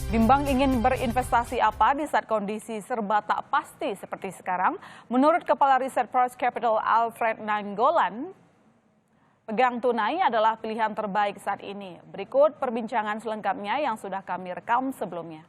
Bimbang ingin berinvestasi apa di saat kondisi serba tak pasti seperti sekarang? Menurut Kepala Riset First Capital Alfred Nainggolan, pegang tunai adalah pilihan terbaik saat ini. Berikut perbincangan selengkapnya yang sudah kami rekam sebelumnya.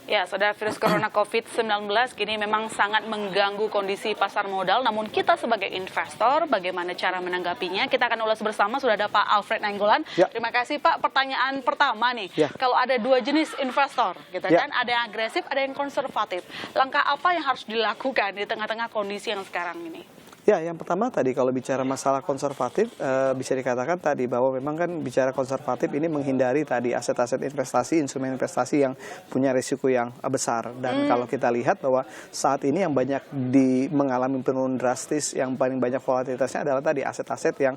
Ya, saudara, virus corona COVID-19 kini memang sangat mengganggu kondisi pasar modal. Namun kita sebagai investor, bagaimana cara menanggapinya? Kita akan ulas bersama, sudah ada Pak Alfred Nainggolan. Ya. Terima kasih Pak. Pertanyaan pertama nih, Ya. kalau ada dua jenis investor, gitu Ya. kan, ada yang agresif, ada yang konservatif. Langkah apa yang harus dilakukan di tengah-tengah kondisi yang sekarang ini? Ya, yang pertama tadi kalau bicara masalah konservatif, bisa dikatakan tadi bahwa memang kan bicara konservatif ini menghindari tadi aset-aset investasi, instrumen investasi yang punya risiko yang besar. Dan kalau kita lihat bahwa saat ini yang banyak mengalami penurunan drastis, yang paling banyak volatilitasnya adalah tadi aset-aset yang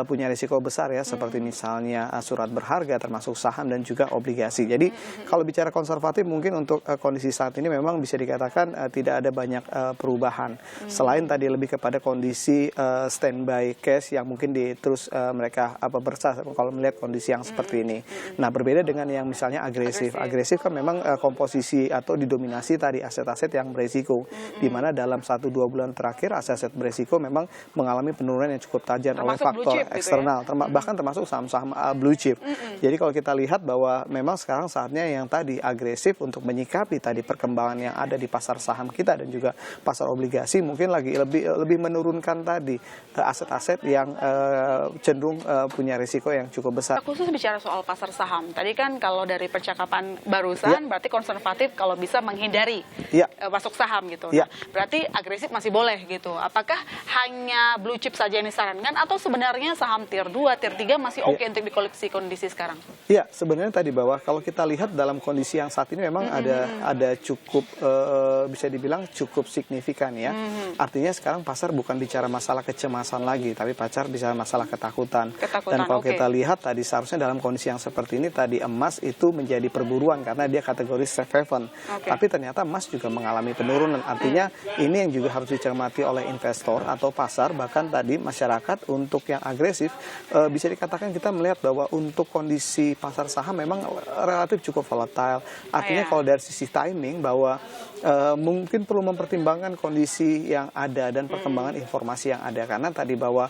punya risiko besar ya, seperti misalnya surat berharga termasuk saham dan juga obligasi. Jadi kalau bicara konservatif mungkin untuk kondisi saat ini memang bisa dikatakan tidak ada banyak perubahan. Selain tadi lebih kepada kondisi standby cash yang mungkin terus mereka bersah kalau melihat kondisi yang seperti ini. Nah, berbeda dengan yang misalnya agresif. Agresif kan memang komposisi atau didominasi tadi aset-aset yang beresiko, di mana dalam 1-2 bulan terakhir aset-aset beresiko memang mengalami penurunan yang cukup tajam oleh faktor eksternal, gitu ya? Bahkan termasuk saham-saham blue chip. Jadi kalau kita lihat bahwa memang sekarang saatnya yang tadi agresif untuk menyikapi tadi perkembangan yang ada di pasar saham kita dan juga pasar obligasi, mungkin lagi lebih menurunkan tadi aset-aset yang cenderung punya risiko yang cukup besar. Khusus bicara soal pasar saham, tadi kan kalau dari percakapan barusan berarti konservatif kalau bisa menghindari masuk saham gitu. Nah, berarti agresif masih boleh gitu. Apakah hanya blue chip saja yang disarankan atau sebenarnya saham tier 2, tier 3 masih oke untuk dikoleksi kondisi sekarang? Iya, sebenarnya tadi bahwa kalau kita lihat dalam kondisi yang saat ini memang ada cukup bisa dibilang cukup signifikan ya. Artinya sekarang pasar bukan bicara masalah kecemasan lagi, tapi pasar bicara masalah ketakutan. Dan kalau kita lihat tadi seharusnya dalam kondisi yang seperti ini tadi emas itu menjadi perburuan karena dia kategori safe haven. Tapi ternyata emas juga mengalami penurunan. Artinya ini yang juga harus dicermati oleh investor atau pasar, bahkan tadi masyarakat untuk yang agresif. Bisa dikatakan kita melihat bahwa untuk kondisi pasar saham memang relatif cukup volatile. Artinya kalau dari sisi timing bahwa mungkin perlu mempertimbangkan kondisi yang ada dan perkembangan informasi yang ada, karena tadi bahwa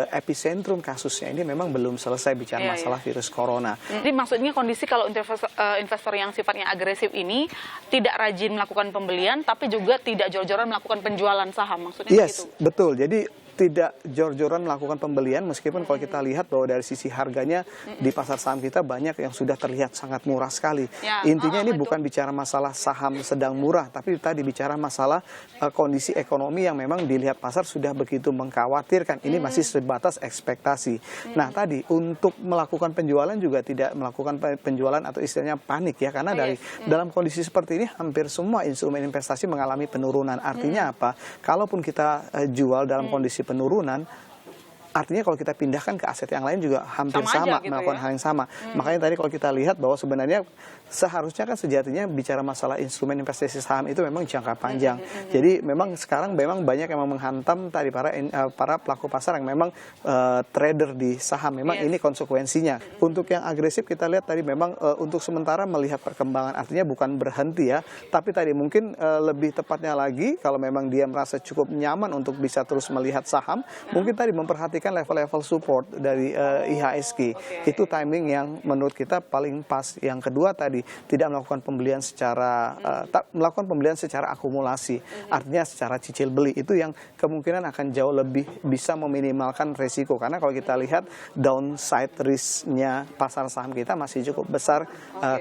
epicentrum kasusnya ini memang belum selesai bicara masalah virus corona. Jadi maksudnya kondisi kalau investor yang sifatnya agresif ini tidak rajin melakukan pembelian tapi juga tidak jor-joran melakukan penjualan saham, maksudnya begitu? Yes, betul. Jadi tidak jor-joran melakukan pembelian, meskipun kalau kita lihat bahwa dari sisi harganya di pasar saham kita banyak yang sudah terlihat sangat murah sekali. Intinya ini bukan bicara masalah saham sedang murah, tapi tadi bicara masalah kondisi ekonomi yang memang dilihat pasar sudah begitu mengkhawatirkan. Ini masih sebatas ekspektasi. Nah, tadi untuk melakukan penjualan juga tidak melakukan penjualan atau istilahnya panik ya, karena dalam kondisi seperti ini hampir semua instrumen investasi mengalami penurunan. Artinya apa? Kalaupun kita jual dalam kondisi penurunan, artinya kalau kita pindahkan ke aset yang lain juga hampir sama gitu, melakukan hal yang sama. Makanya tadi kalau kita lihat bahwa sebenarnya seharusnya kan sejatinya bicara masalah instrumen investasi saham itu memang jangka panjang. Jadi memang sekarang memang banyak yang menghantam tadi para pelaku pasar yang memang trader di saham. Memang ini konsekuensinya. Untuk yang agresif kita lihat tadi memang untuk sementara melihat perkembangan, artinya bukan berhenti ya, tapi tadi mungkin lebih tepatnya lagi kalau memang dia merasa cukup nyaman untuk bisa terus melihat saham, mungkin tadi memperhatikan level-level support dari IHSG. Itu timing yang menurut kita paling pas. Yang kedua tadi tidak melakukan pembelian secara melakukan pembelian secara akumulasi, artinya secara cicil beli, itu yang kemungkinan akan jauh lebih bisa meminimalkan resiko, karena kalau kita lihat downside risk-nya pasar saham kita masih cukup besar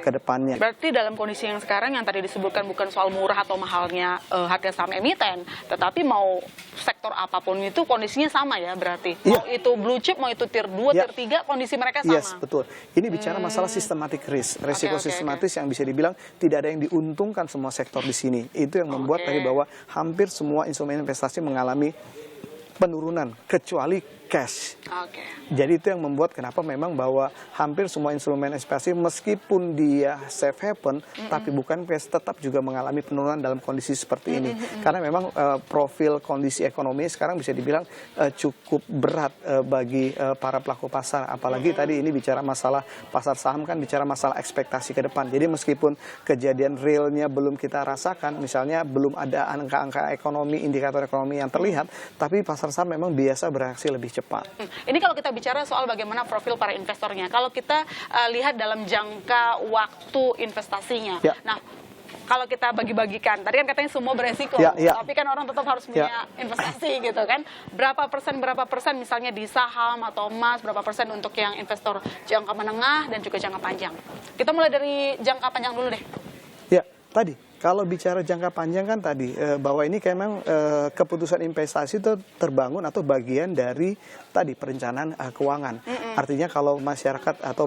ke depannya. Berarti dalam kondisi yang sekarang yang tadi disebutkan bukan soal murah atau mahalnya harga saham emiten, tetapi mau sektor apapun itu kondisinya sama ya berarti. Mau itu blue chip, mau itu tier 2, tier 3, kondisi mereka sama. Yes, betul. Ini bicara masalah systematic risk, resiko sistematis yang bisa dibilang tidak ada yang diuntungkan semua sektor di sini. Itu yang membuat tadi bahwa hampir semua instrumen investasi mengalami penurunan kecuali cash. Jadi itu yang membuat kenapa memang bahwa hampir semua instrumen investasi meskipun dia safe haven tapi bukan cash tetap juga mengalami penurunan dalam kondisi seperti ini. Karena memang profil kondisi ekonomi sekarang bisa dibilang cukup berat bagi para pelaku pasar. Apalagi tadi ini bicara masalah pasar saham kan bicara masalah ekspektasi ke depan. Jadi meskipun kejadian realnya belum kita rasakan, misalnya belum ada angka-angka ekonomi, indikator ekonomi yang terlihat, tapi pasar saham memang biasa bereaksi lebih cepat. Ini kalau kita bicara soal bagaimana profil para investornya, kalau kita lihat dalam jangka waktu investasinya. Nah, kalau kita bagi-bagikan, tadi kan katanya semua beresiko, tapi kan orang tetap harus punya investasi gitu kan. Berapa persen misalnya di saham atau emas, berapa persen untuk yang investor jangka menengah dan juga jangka panjang. Kita mulai dari jangka panjang dulu deh. Ya, tadi kalau bicara jangka panjang kan tadi bahwa ini kayak memang keputusan investasi itu terbangun atau bagian dari tadi perencanaan keuangan. Artinya kalau masyarakat atau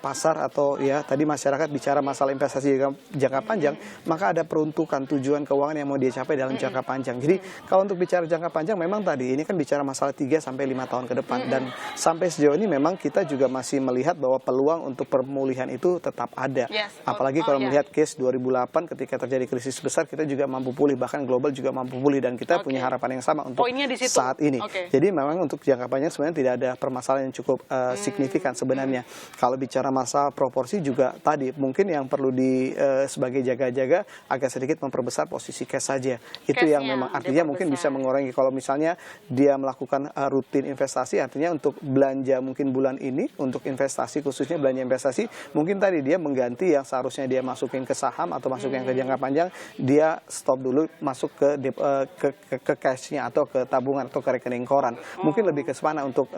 pasar atau ya tadi masyarakat bicara masalah investasi jangka panjang, maka ada peruntukan tujuan keuangan yang mau dia capai dalam jangka panjang. Jadi kalau untuk bicara jangka panjang memang tadi ini kan bicara masalah 3 sampai 5 tahun ke depan dan sampai sejauh ini memang kita juga masih melihat bahwa peluang untuk pemulihan itu tetap ada. Apalagi kalau melihat case 2008 ketika terjadi krisis besar kita juga mampu pulih, bahkan global juga mampu pulih dan kita punya harapan yang sama untuk saat ini. Jadi memang untuk jangka panjang sebenarnya tidak ada permasalahan yang cukup signifikan sebenarnya. Kalau bicara masa proporsi juga tadi mungkin yang perlu sebagai jaga-jaga agak sedikit memperbesar posisi cash saja. Itu yang memang artinya mungkin bisa mengurangi kalau misalnya dia melakukan rutin investasi, artinya untuk belanja mungkin bulan ini untuk investasi khususnya belanja investasi mungkin tadi dia mengganti yang seharusnya dia masukin ke saham atau masukin ke jangka panjang, dia stop dulu masuk ke cashnya atau ke tabungan atau ke rekening koran. Mungkin lebih ke sana untuk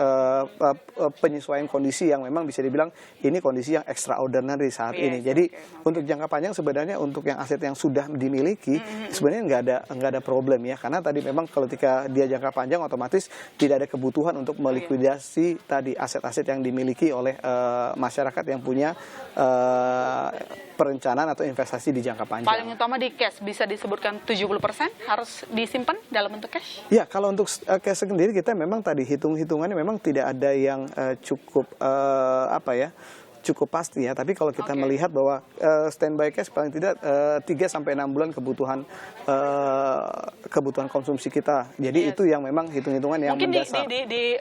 penyesuaian kondisi yang memang bisa dibilang ini kondisi yang extraordinary saat ini. Jadi untuk jangka panjang sebenarnya untuk yang aset yang sudah dimiliki sebenarnya nggak ada problem ya, karena tadi memang kalau ketika dia jangka panjang otomatis tidak ada kebutuhan untuk melikuidasi tadi aset-aset yang dimiliki oleh masyarakat yang punya perencanaan atau investasi di jangka panjang. Paling utama di cash, bisa disebutkan 70% harus disimpan dalam bentuk cash? Ya, kalau untuk cash sendiri kita memang tadi hitung-hitungannya memang tidak ada yang cukup cukup pasti ya, tapi kalau kita melihat bahwa standby cash paling tidak 3 sampai 6 bulan kebutuhan konsumsi kita. Jadi itu yang memang hitung-hitungan yang mungkin mendasar.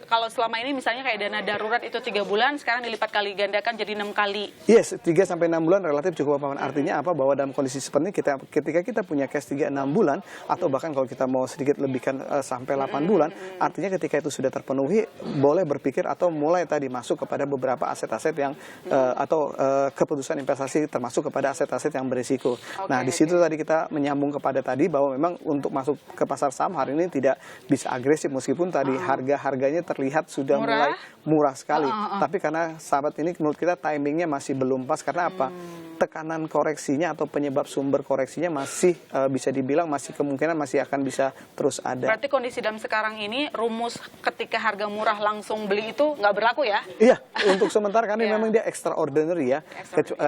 Kalau selama ini misalnya kayak dana darurat itu 3 bulan, sekarang dilipat kali gandakan jadi 6 kali. Yes, 3 sampai 6 bulan relatif cukup aman. Artinya apa? Bahwa dalam kondisi seperti ini ketika kita punya cash 3-6 bulan atau bahkan kalau kita mau sedikit lebihkan sampai 8 bulan, artinya ketika itu sudah terpenuhi boleh berpikir atau mulai tadi masuk kepada beberapa aset-aset yang atau keputusan investasi termasuk kepada aset-aset yang berisiko. Nah, di situ tadi kita menyambung kepada tadi bahwa memang untuk masuk ke pasar saham hari ini tidak bisa agresif meskipun tadi harga-harganya terlihat sudah mulai murah sekali. Tapi karena sahabat ini menurut kita timingnya masih belum pas karena apa? Tekanan koreksinya atau penyebab sumber koreksinya masih bisa dibilang masih kemungkinan masih akan bisa terus ada. Berarti kondisi dalam sekarang ini rumus ketika harga murah langsung beli itu nggak berlaku ya? Iya, untuk sementara karena memang dia extraordinary ya.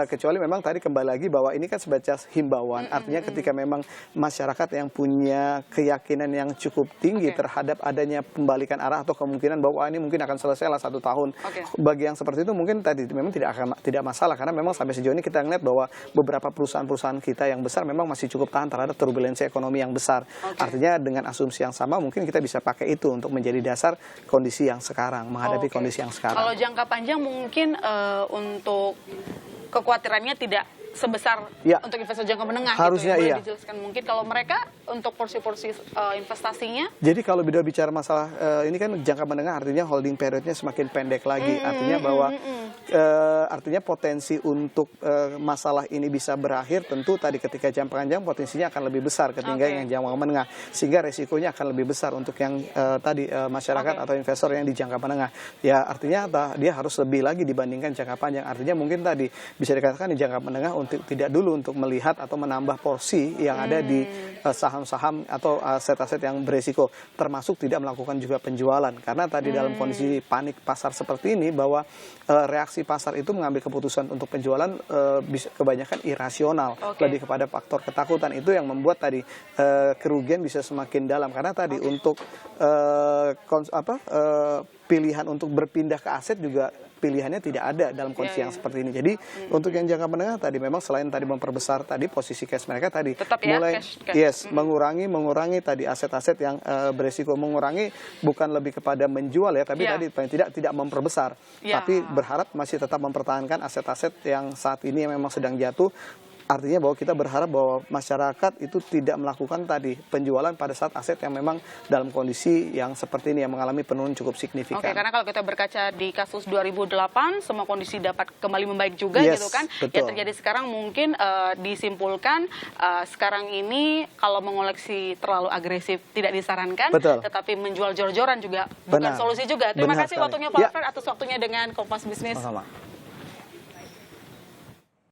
Kecuali memang tadi kembali lagi bahwa ini kan sebatas himbauan. Artinya ketika memang masyarakat yang punya keyakinan yang cukup tinggi terhadap adanya pembalikan arah atau kemungkinan bahwa ini mungkin akan selesai lah 1 tahun. Bagi yang seperti itu mungkin tadi memang tidak masalah karena memang sampai sejauh ini kita ngeliat bahwa beberapa perusahaan-perusahaan kita yang besar memang masih cukup tahan terhadap turbulensi ekonomi yang besar. Artinya dengan asumsi yang sama mungkin kita bisa pakai itu untuk menjadi dasar kondisi yang sekarang, menghadapi kondisi yang sekarang. Kalau jangka panjang mungkin untuk kekhawatirannya tidak sebesar untuk investor jangka menengah harusnya gitu ya, boleh dijelaskan mungkin kalau mereka untuk porsi-porsi investasinya. Jadi kalau bicara masalah ini kan jangka menengah artinya holding periodnya semakin pendek lagi, artinya bahwa artinya potensi untuk masalah ini bisa berakhir tentu tadi ketika jangka panjang potensinya akan lebih besar ketimbang yang jangka menengah, sehingga resikonya akan lebih besar untuk yang tadi masyarakat atau investor yang di jangka menengah. Ya artinya dia harus lebih lagi dibandingkan jangka panjang. Artinya mungkin tadi bisa dikatakan di jangka menengah untuk tidak dulu untuk melihat atau menambah porsi yang ada di saham-saham atau aset-aset yang beresiko, termasuk tidak melakukan juga penjualan. Karena tadi dalam kondisi panik pasar seperti ini, bahwa reaksi pasar itu mengambil keputusan untuk penjualan bisa kebanyakan irasional, lebih kepada faktor ketakutan. Itu yang membuat tadi kerugian bisa semakin dalam. Karena tadi untuk pilihan untuk berpindah ke aset juga pilihannya tidak ada dalam kondisi yang seperti ini. Jadi untuk yang jangka menengah tadi memang selain tadi memperbesar tadi posisi cash mereka tadi, tetap mulai cash. mengurangi tadi aset-aset yang beresiko, mengurangi bukan lebih kepada menjual ya, tapi tadi paling tidak memperbesar, tapi berharap masih tetap mempertahankan aset-aset yang saat ini yang memang sedang jatuh. Artinya bahwa kita berharap bahwa masyarakat itu tidak melakukan tadi penjualan pada saat aset yang memang dalam kondisi yang seperti ini, yang mengalami penurunan cukup signifikan. Oke, karena kalau kita berkaca di kasus 2008, semua kondisi dapat kembali membaik juga gitu kan. Betul. Yang terjadi sekarang mungkin disimpulkan sekarang ini kalau mengoleksi terlalu agresif tidak disarankan, tetapi menjual jor-joran juga bukan solusi juga. Terima kasih waktunya Pak Alfred atas waktunya dengan Kompas Bisnis. Sama-sama.